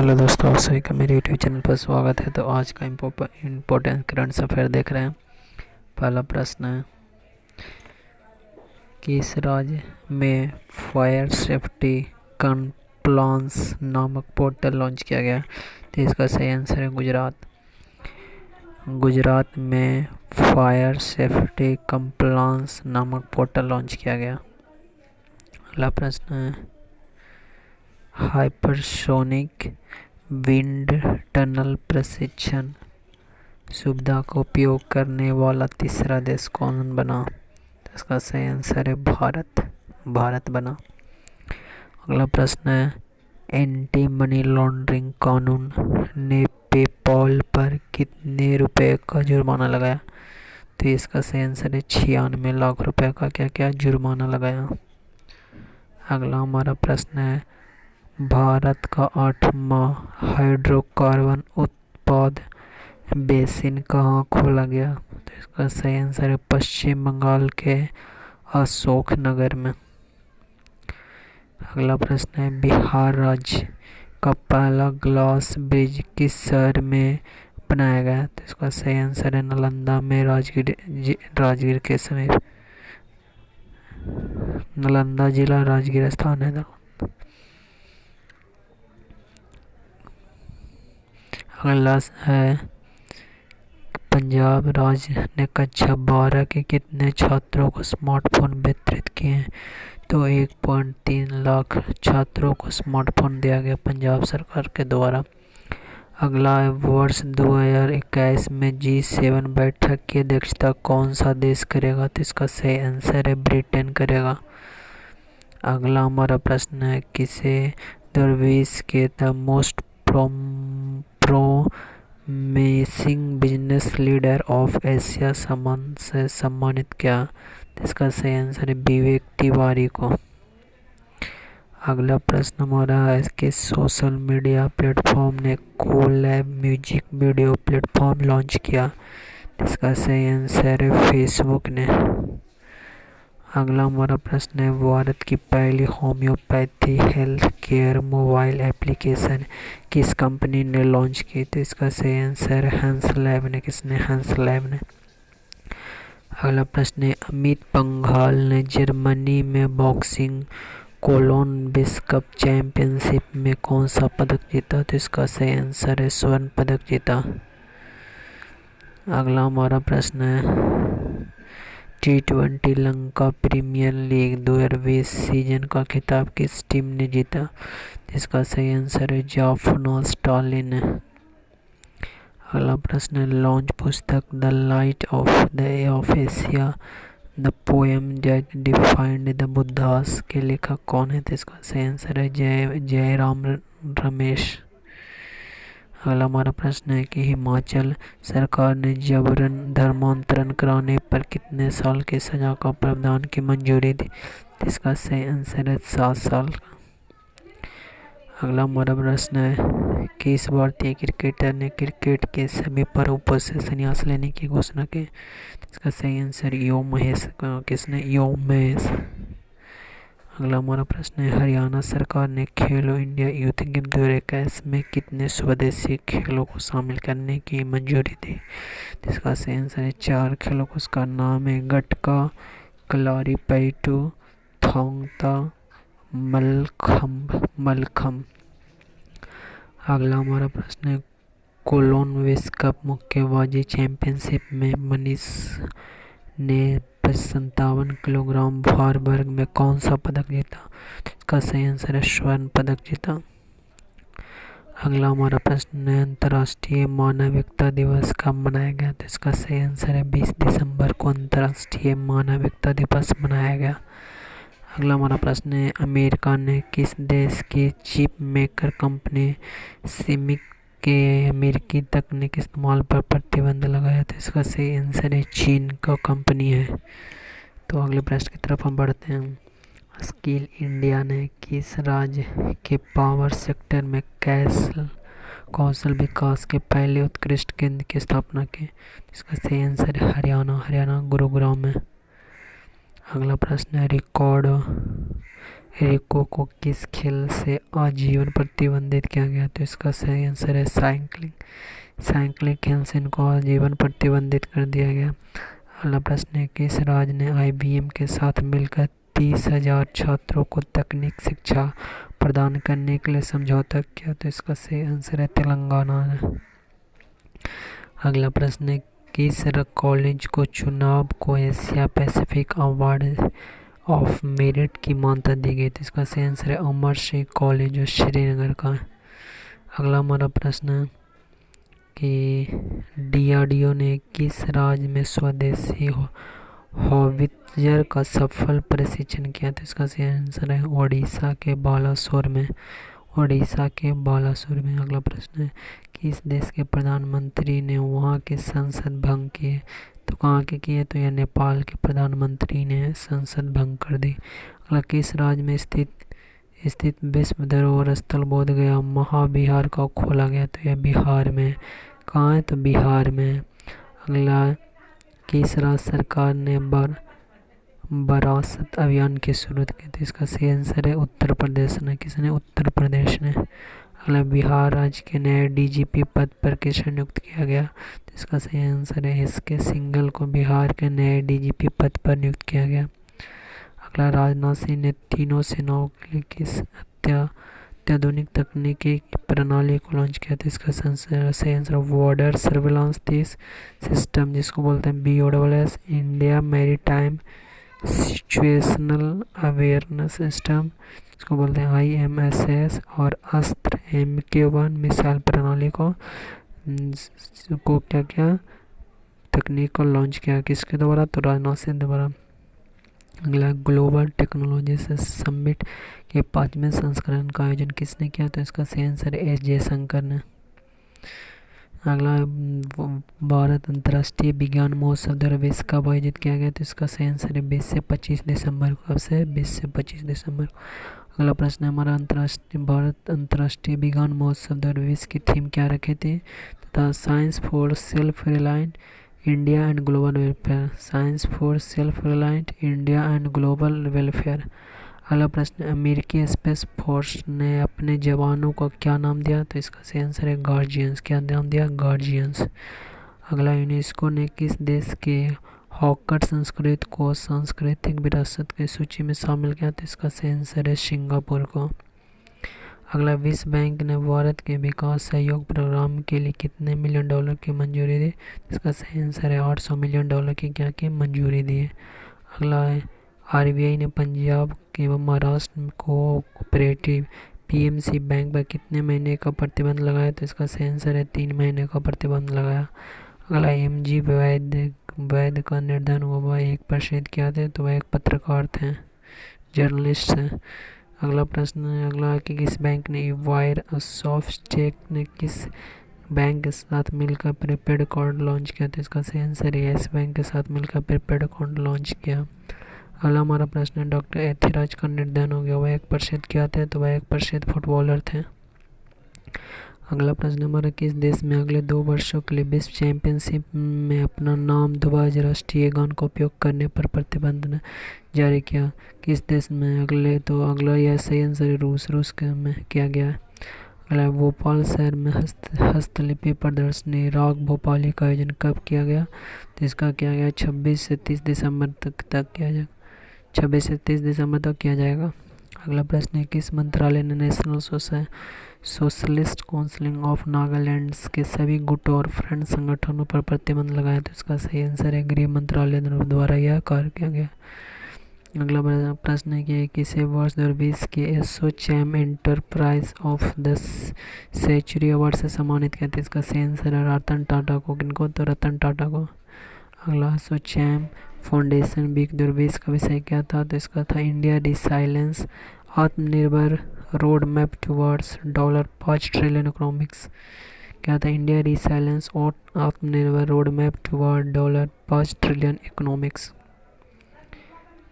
Hello दोस्तों, आप सभी का मेरे यूट्यूब चैनल पर स्वागत है। तो आज का इम्पोर्टेंट करंट अफेयर देख रहे हैं। पहला प्रश्न है, किस राज्य में फायर सेफ्टी कंप्लायंस नामक पोर्टल लॉन्च किया गया? तो इसका सही आंसर है गुजरात। गुजरात में फायर सेफ्टी कंप्लायंस नामक पोर्टल लॉन्च किया गया। अगला प्रश्न है, हाइपरसोनिक विंड टनल प्रशिक्षण सुविधा का उपयोग करने वाला तीसरा देश कौन बना? तो इसका सही आंसर है भारत बना। अगला प्रश्न है, एंटी मनी लॉन्ड्रिंग कानून ने पेपॉल पर कितने रुपए का जुर्माना लगाया? तो इसका सही आंसर है 96 लाख रुपए का क्या जुर्माना लगाया। अगला हमारा प्रश्न है, भारत का 8वां हाइड्रोकार्बन उत्पाद बेसिन कहाँ खोला गया? तो इसका सही आंसर है पश्चिम बंगाल के अशोक नगर में। अगला प्रश्न है, बिहार राज्य का पहला ग्लास ब्रिज किस शहर में बनाया गया? तो इसका सही आंसर है नालंदा में, राजगीर के समीप। नालंदा जिला राजगीर स्थान है। अगला है, पंजाब राज्य ने कक्षा 12 के कितने छात्रों को स्मार्टफोन वितरित किए हैं? तो 1.3 लाख छात्रों को स्मार्टफोन दिया गया पंजाब सरकार के द्वारा। अगला है, वर्ष 2021 में G7 बैठक की अध्यक्षता कौन सा देश करेगा? तो इसका सही आंसर है ब्रिटेन करेगा। अगला हमारा प्रश्न है, किसे 2020 के the most promising business leader of Asia सम्मान से सम्मानित किया? इसका सही आंसर है विवेक तिवारी को। अगला प्रश्न हमारा है कि सोशल मीडिया प्लेटफॉर्म ने collab music video platform launch किया? इसका सही आंसर है फेसबुक ने। अगला हमारा प्रश्न है, भारत की पहली homeopathy health care mobile application किस कंपनी ने लॉन्च की? तो इसका सही आंसर है हंस लैब ने। किसने? हंस लैब ने। अगला प्रश्न है, अमित पंघाल ने जर्मनी में बॉक्सिंग कोलोन विश्व कप चैंपियनशिप में कौन सा पदक जीता? तो इसका सही आंसर है स्वर्ण पदक जीता। अगला हमारा प्रश्न है, T20 Lanka premiere league 2020 season का खिताब किस टीम ने जीता? इसका सही आंसर है जाफना स्टालिन। अगला प्रश्न है, लॉन्च पुस्तक the light of Asia the poem that defined the Buddhas के लेखक कौन है? तो इसका सही आंसर है जयराम रमेश। अगला हमारा प्रश्न है कि हिमाचल सरकार ने जबरन धर्मांतरण कराने पर कितने साल की सजा का प्रावधान की मंजूरी दी? इसका सही आंसर है 7 साल का। अगला हमारा प्रश्न है, किस भारतीय क्रिकेटर ने क्रिकेट के सभी प्रारूपों से संन्यास लेने की घोषणा की? इसका सही आंसर यो महेश। किसने? यो महेश। अगला हमारा प्रश्न है, हरियाणा सरकार ने खेलो इंडिया यूथ गेम 2021 में कितने स्वदेशी खेलों को शामिल करने की मंजूरी दी? इसका सही आंसर है 4 खेलों को। उसका नाम है गटका, कलारीपयट्टू, थांग ता, मलखम। अगला हमारा प्रश्न है, कोलोन विश्व कप मुक्केबाजी चैंपियनशिप में मनीष ने 57 किलोग्राम भार वर्ग में कौन सा पदक जीता? इसका सही आंसर है स्वर्ण पदक जीता। अगला हमारा प्रश्न है, अंतर्राष्ट्रीय मानविकता दिवस कब मनाया गया? तो इसका सही आंसर है 20 दिसंबर को अंतर्राष्ट्रीय मानविकता दिवस मनाया गया। अगला हमारा प्रश्न है, अमेरिका ने किस देश की चिप मेकर कंपनी सिमिक के अमेरिकी तकनीक इस्तेमाल पर प्रतिबंध लगाया? तो इसका सही आंसर है चीन का कंपनी है। तो अगले प्रश्न की तरफ हम बढ़ते हैं, स्किल इंडिया ने किस राज्य के पावर सेक्टर में कौशल विकास के पहले उत्कृष्ट केंद्र की स्थापना की? इसका सही आंसर है हरियाणा गुरुग्राम में। अगला प्रश्न है, रिकॉर्ड रिको को किस खेल से आजीवन प्रतिबंधित किया गया? तो इसका सही आंसर है साइकिलिंग। साइकिलिंग खेल से इनको आजीवन प्रतिबंधित कर दिया गया। अगला प्रश्न है, किस राज्य ने आईबीएम के साथ मिलकर 30,000 छात्रों को तकनीक शिक्षा प्रदान करने के लिए समझौता किया? तो इसका सही आंसर है तेलंगाना है। अगला प्रश्न है, किस कॉलेज को चुनाव को Asia Pacific award of merit की मान्यता दी गई? तो इसका सही आंसर है अमर सिंह कॉलेज जो श्रीनगर का है। अगला हमारा प्रश्न है कि डीआरडीओ ने किस राज्य में स्वदेशी हॉवित्जर का सफल परीक्षण किया? तो इसका सही आंसर है ओडिशा के बालासोर में। ओडिशा के बालासोर में। अगला प्रश्न है, किस देश के प्रधानमंत्री ने वहां की संसद भंग की है? तो कहाँ के किए? तो यह नेपाल के प्रधानमंत्री ने संसद भंग कर दी। अगला, किस राज्य में स्थित विश्व धरोहर स्थल बोध गया महाविहार का खोला गया? तो यह बिहार में। कहाँ है? तो बिहार में। अगला, किस राज्य सरकार ने वरासत अभियान की शुरुआत की? तो इसका सही आंसर है उत्तर प्रदेश ने। किसने? उत्तर प्रदेश ने। अगला, बिहार राज्य के नए डीजीपी पद पर किसे नियुक्त किया गया? तो इसका सही आंसर है एसके सिंघल को बिहार के नए डीजीपी पद पर नियुक्त किया गया। अगला, राजनाथ सिंह ने तीनों सेनाओं के लिए किस अत्याधुनिक तकनीकी प्रणाली को लॉन्च किया? तो इसका सही आंसर बॉर्डर सर्विलांस सिस्टम, जिसको बोलते हैं BOSS, India maritime situational awareness system, इसको बोलते हैं IMSS, और अस्त्र MK1 मिसाइल प्रणाली को क्या क्या तकनीक को लॉन्च किया? किसके द्वारा? तो राजनाथ सिंह द्वारा। अगला, ग्लोबल टेक्नोलॉजी समिट के 5वें संस्करण का आयोजन किसने किया? तो इसका सही आंसर है S जयशंकर ने। अगला, भारत अंतर्राष्ट्रीय विज्ञान महोत्सव 2020 कब आयोजित किया गया? तो इसका सही आंसर है 20 से 25 दिसंबर को। कब से? 20 से 25 दिसंबर को। अगला प्रश्न है हमारा, भारत अंतर्राष्ट्रीय विज्ञान महोत्सव 2020 की थीम क्या रखे थे? तथा science for self reliant India and global welfare. Science for self reliant India and global welfare. अगला प्रश्न, अमेरिकी स्पेस फोर्स ने अपने जवानों को क्या नाम दिया? तो इसका सही आंसर है गार्जियंस। क्या नाम दिया? गार्जियंस। अगला, यूनेस्को ने किस देश के हॉकर संस्कृति को सांस्कृतिक विरासत की सूची में शामिल किया? तो इसका सही आंसर है सिंगापुर को। अगला, विश्व बैंक ने भारत के विकास सहयोग प्रोग्राम के लिए कितने मिलियन डॉलर की मंजूरी दी? इसका सही आंसर है 800 मिलियन डॉलर की क्या की मंजूरी दी है। अगला है, RBI ने पंजाब एवं महाराष्ट्र को कोऑपरेटिव PMC बैंक पर कितने महीने का प्रतिबंध लगाया? तो इसका सही आंसर है 3 महीने का प्रतिबंध लगाया। अगला, MG वैद्य का निर्धन हुआ, वह एक प्रसिद्ध क्या थे? तो वह एक पत्रकार थे, जर्नलिस्ट हैं। अगला प्रश्न है अगला कि किस बैंक ने वायर सॉफ्टचेक ने किस बैंक के साथ मिलकर प्रीपेड कार्ड लॉन्च किया? तो इसका सही आंसर है येस बैंक के साथ मिलकर प्रीपेड कार्ड लॉन्च किया। अगला हमारा प्रश्न है, डॉक्टर एथिराज का निधन हो गया, वह एक प्रसिद्ध क्या थे? तो वह एक प्रसिद्ध फुटबॉलर थे। अगला प्रश्न हमारा, किस देश में अगले 2 वर्षों के लिए विश्व चैंपियनशिप में अपना नाम ध्वज राष्ट्रीय गान का उपयोग करने पर प्रतिबंध ने जारी किया? किस देश में? अगला यह सही आंसर है रूस के में किया गया है। अगला, भोपाल शहर में हस्तलिपि प्रदर्शनी राग भोपाली का आयोजन कब किया गया? तो इसका किया गया 26 से 30 दिसंबर तक किया जाएगा। 26 से 30 दिसंबर तक किया जाएगा। अगला प्रश्न है, किस मंत्रालय ने national socialist council of Nagaland के सभी गुट और फ्रंट संगठनों पर प्रतिबंध लगाया? तो इसका सही आंसर है गृह मंत्रालय द्वारा यह कार्य किया गया। अगला प्रश्न है कि किसे वर्ष 2020 के ASSOCHAM enterprise of the century award से सम्मानित किया था? इसका सही आंसर है रतन टाटा को। किनको? तो रतन टाटा को। अगला, एसोचैम फाउंडेशन वीक 2020 का विषय क्या था? तो इसका था इंडिया रिसाइलेंस आत्मनिर्भर road map towards $5 trillion economics. क्या था? इंडिया रिसाइलेंस और आत्मनिर्भर road map toward $5 trillion economics.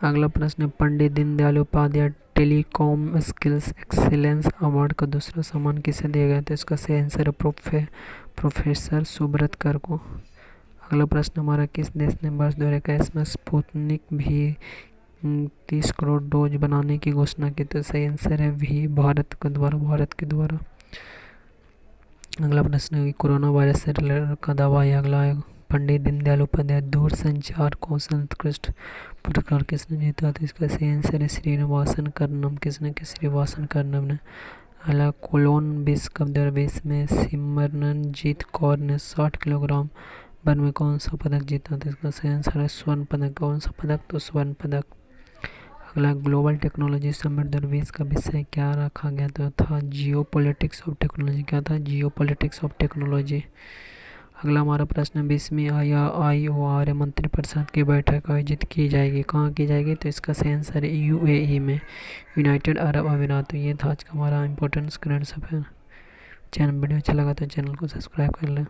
अगला प्रश्न, Pandit Deendayal Upadhyay telecom skills excellence award का दूसरा सम्मान किसे दिया गया? तो इसका सही आंसर है प्रोफेसर सुब्रत कर को। अगला प्रश्न हमारा, किस देश ने वर्ष 2021 में स्पुतनिक भी 30 करोड़ डोज बनाने की घोषणा की। तो सही आंसर है भी, भारत के द्वारा। अगला प्रश्न है कोरोना वायरस से रिलेटेड का दावा है। अगला है पंडित दीनदयाल उपाध्याय दूरसंचार कौशल उत्कृष्ट पुरस्कार किसने जीता। तो इसका सही आंसर है श्रीनिवासन कर्णम। किसने कि श्रीनिवासन कर्णम ने। अगला कोलोन विश्व कप 2020 में सिमरनजीत कौर ने 60 किलोग्राम वन में कौन सा पदक जीता। तो इसका सही आंसर है स्वर्ण पदक। कौन सा पदक, तो स्वर्ण पदक। अगला ग्लोबल टेक्नोलॉजी समिट 2020 का विषय क्या रखा गया था जियो पॉलिटिक्स ऑफ टेक्नोलॉजी। क्या था, जियो पॉलिटिक्स ऑफ टेक्नोलॉजी। अगला हमारा प्रश्न 20वीं IOR मंत्रिपरिषद की बैठक आयोजित की जाएगी। कहाँ की जाएगी, तो इसका सही आंसर है UAE में, यूनाइटेड अरब अमीरात। तो ये था आज का हमारा important current affair. Channel video अच्छा लगा तो चैनल को सब्सक्राइब कर लें।